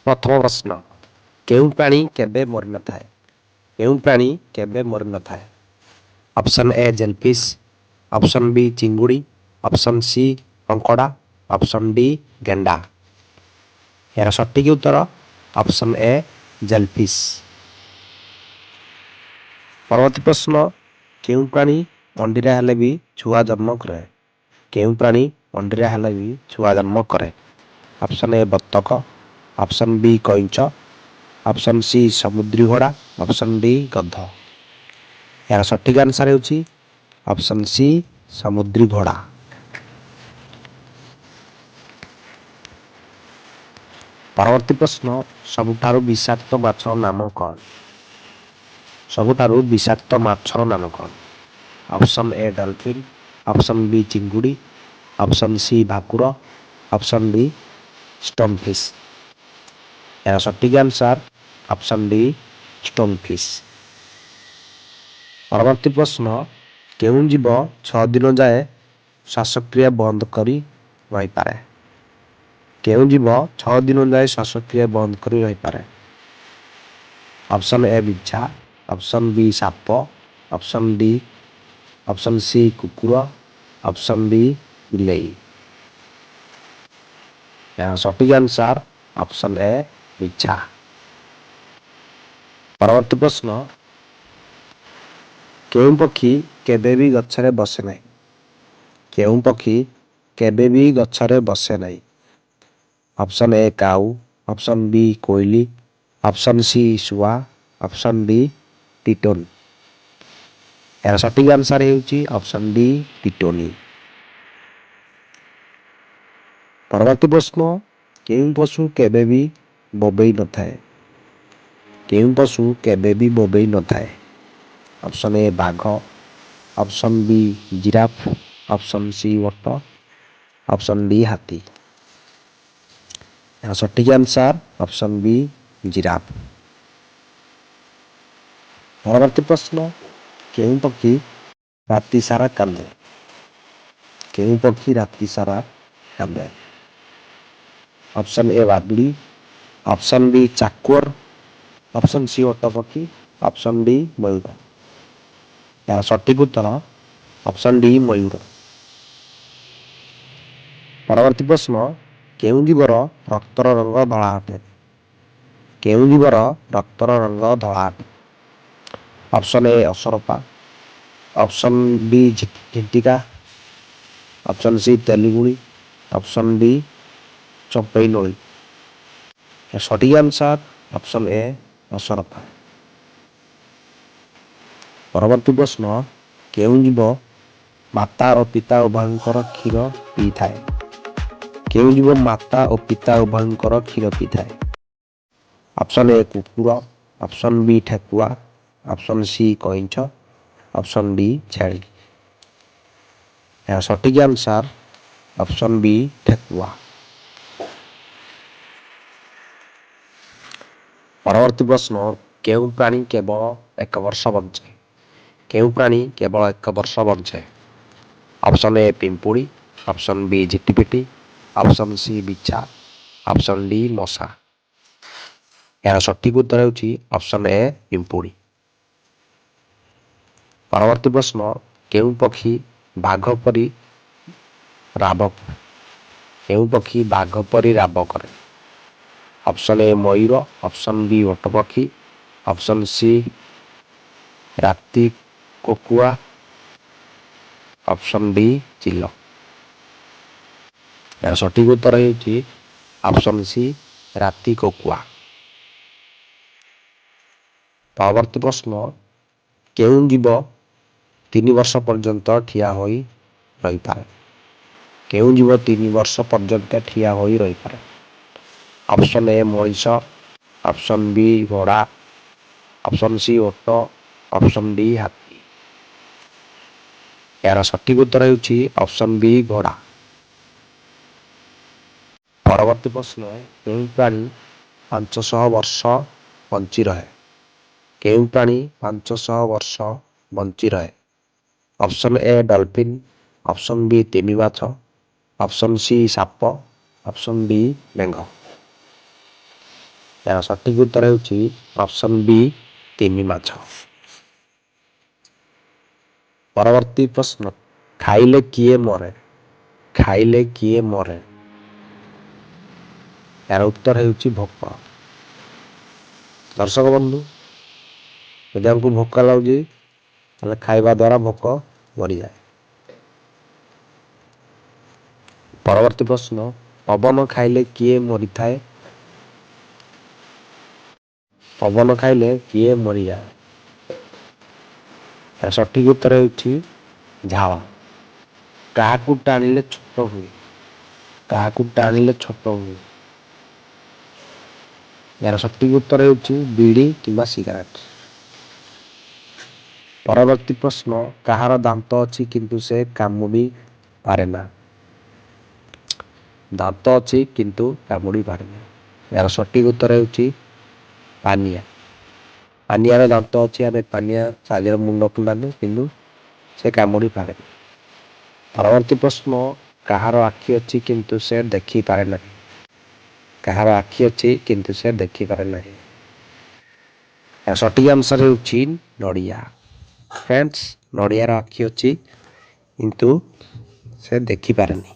प्रथम प्रश्न केउं प्राणी केबे मरि न थाए केउं प्राणी केबे मरि न थाए option A jellyfish option B चिंगुड़ी ऑप्शन सी कंकड़ा ऑप्शन डी गेंडा यार सटीक उत्तर ऑप्शन ए जेलफिश परवर्ती प्रश्न केउं प्राणी अंडीरा हेले भी छुआ जन्म करे केउं प्राणी अंडीरा हेले भी छुआ जन्म करे ऑप्शन ए बत्तख ऑप्शन बी कइंच ऑप्शन सी समुद्री घोड़ा ऑप्शन डी गध यार सटीक आंसर होची ऑप्शन सी समुद्री घोड़ा परवर्ती प्रश्न सबुठारु विषाक्त माछ नाम कौन सबुठारु विषाक्त माछ नाम कौन option A dolphin option B चिंगुड़ी ऑप्शन सी भाकुर ऑप्शन डी स्टोनफिश यार सटीक आंसर ऑप्शन डी स्टोनफिश परवर्ती प्रश्न केउं जीव 6 दिन जाए श्वासक्रिया बंद करी रही पारे केउं जीव 6 दिन जाए श्वासक्रिया बंद करी रही पारे ऑप्शन ए बिच्छा ऑप्शन बी साप ऑप्शन सी कुकुर ऑप्शन डी बिलेई यार सटीक आंसर ऑप्शन ए बिच्छा परवर्ती प्रश्न केउं पक्षी केबे भी गच्छरे बसे नहीं केउं पक्षी केबे भी गच्छरे बसे नहीं ऑप्शन ए काऊ ऑप्शन बी कोयली ऑप्शन सी शुआ ऑप्शन डी टिटोन यार सटीक आंसर हेउची ऑप्शन डी टिटोनी परवर्ती प्रश्न केउं पशु केबे भी बोबेई न थाए केउं पशु केबे भी बोबेई न थाए ऑप्शन ए बाघ option B giraffe option C ओट ऑप्शन डी हाथी यार सटीक आंसर ऑप्शन बी जिराफ परवर्ती प्रश्न केउं पक्षी राति सारा कांदे केउं पक्षी राति सारा कांदे ऑप्शन ए बादुड़ी ऑप्शन बी चाकुर ऑप्शन सी ओट पक्षी ऑप्शन डी मयूर यार सटीक उत्तर ऑप्शन डी मयूर परवर्ती प्रश्न केउं जीवर रक्तर रंग धଳା अटे केउं जीवर रक्तर रंग धଳା अटे ऑप्शन ए असरपा ऑप्शन बी झिंटिका ऑप्शन सी तेलुगुड़ी ऑप्शन डी चंपेई नोली सटीक आंसर ऑप्शन ए असरपा परवर्ती प्रश्न केउं जीव माता और पिता उभयंकर क्षीर पी थाए केउं जीव माता और पिता उभयंकर क्षीर पी थाए ऑप्शन ए कुकुर ऑप्शन बी ठेकुआ ऑप्शन सी कइंच ऑप्शन डी छेली यार सटीक आंसर ऑप्शन बी ठेकुआ परवर्ती प्रश्न केउं प्राणी केवल 1 वर्ष बंचे केउं प्राणी केवल 1 वर्ष बंचे ऑप्शन ए पिंपुड़ी ऑप्शन बी झिट्टिपिटी ऑप्शन सी बिच्छा ऑप्शन डी मशा यार सटीक उत्तर होची ऑप्शन ए पिंपुड़ी परवर्ती प्रश्न केउं पक्षी बाघ परी राब केउं पक्षी बाघ परी राब करे ऑप्शन ए मयूर ऑप्शन बी ओट पक्षी ऑप्शन सी राती कोकुआ ऑप्शन डी चिल यार सटीक उत्तर होची ऑप्शन सी राती कोकुआ परवर्ती प्रश्न केउं जीव 3 वर्ष पर्यंत ठिया होई रही पारे केउं जीव 3 वर्ष पर्यंत ठिया होई रही पारे option A Manish option B घोड़ा ऑप्शन सी ओट ऑप्शन डी हाथी यार सटीक उत्तर होची ऑप्शन बी घोड़ा परवर्ती प्रश्न केउं प्राणी 500 वर्ष बंची रहे केउं प्राणी 500 वर्ष बंची रहे option A dolphin option B तिमी माछ ऑप्शन सी साप ऑप्शन डी बेंग ଏହାର ସଠିକ ଉତ୍ତର ହେଉଛି ଅପସନ୍ ବି ତିମି ମାଛ। ପରବର୍ତ୍ତୀ ପ୍ରଶ୍ନ, ଖାଇଲେ କିଏ ମରେ? ଖାଇଲେ କିଏ ମରେ? ଏହାର ଉତ୍ତର ହେଉଛି ଭୋକ। ଦର୍ଶକ ବନ୍ଧୁ, ଯଦି ଆମକୁ ଭୋକ ଲାଗୁଛି ତାହେଲେ ଖାଇବା ଦ୍ୱାରା ଭୋକ ମରିଯାଏ। ପରବର୍ତ୍ତୀ ପ୍ରଶ୍ନ, ପବନ ଖାଇଲେ କିଏ ମରିଥାଏ? ପବନ ଖାଇଲେ କିଏ ମରିଯାଏ? ଏହାର ସଠିକ ଉତ୍ତର ହେଉଛି ଝାଳ। କାହାକୁ ଟାଣିଲେ ଛୋଟ ହୁଏ? କାହାକୁ ଟାଣିଲେ ଛୋଟ ହୁଏ? ଏହାର ସଠିକ ଉତ୍ତର ହେଉଛି ବିଡ଼ି କିମ୍ବା ସିଗାରେଟ। ପରବର୍ତ୍ତୀ ପ୍ରଶ୍ନ, କାହାର ଦାନ୍ତ ଅଛି କିନ୍ତୁ ସେ କାମୁଡ଼ି ପାରେନା? ଦାନ୍ତ ଅଛି କିନ୍ତୁ କାମୁଡ଼ି ପାରେନା। ଏହାର ସଠିକ ଉତ୍ତର ହେଉଛି ପାନିଆ। ପାନିଆର ଦାନ୍ତ ଅଛି, ଆମେ ପାନିଆ ସାହାଯ୍ୟରେ ମୁଣ୍ଡ କୁଣ୍ଡାନ୍ତୁ କିନ୍ତୁ ସେ କାମୁଡ଼ି ପାରେନି। ପରବର୍ତ୍ତୀ ପ୍ରଶ୍ନ, କାହାର ଆଖି ଅଛି କିନ୍ତୁ ସେ ଦେଖିପାରେ ନାହିଁ? କାହାର ଆଖି ଅଛି କିନ୍ତୁ ସେ ଦେଖିପାରେ ନାହିଁ? ଏହାର ସଠିକ ଆନ୍ସର ହେଉଛି ନଡ଼ିଆ। ଫ୍ରେଣ୍ଡସ୍, ନଡ଼ିଆର ଆଖି ଅଛି କିନ୍ତୁ ସେ ଦେଖିପାରେନି।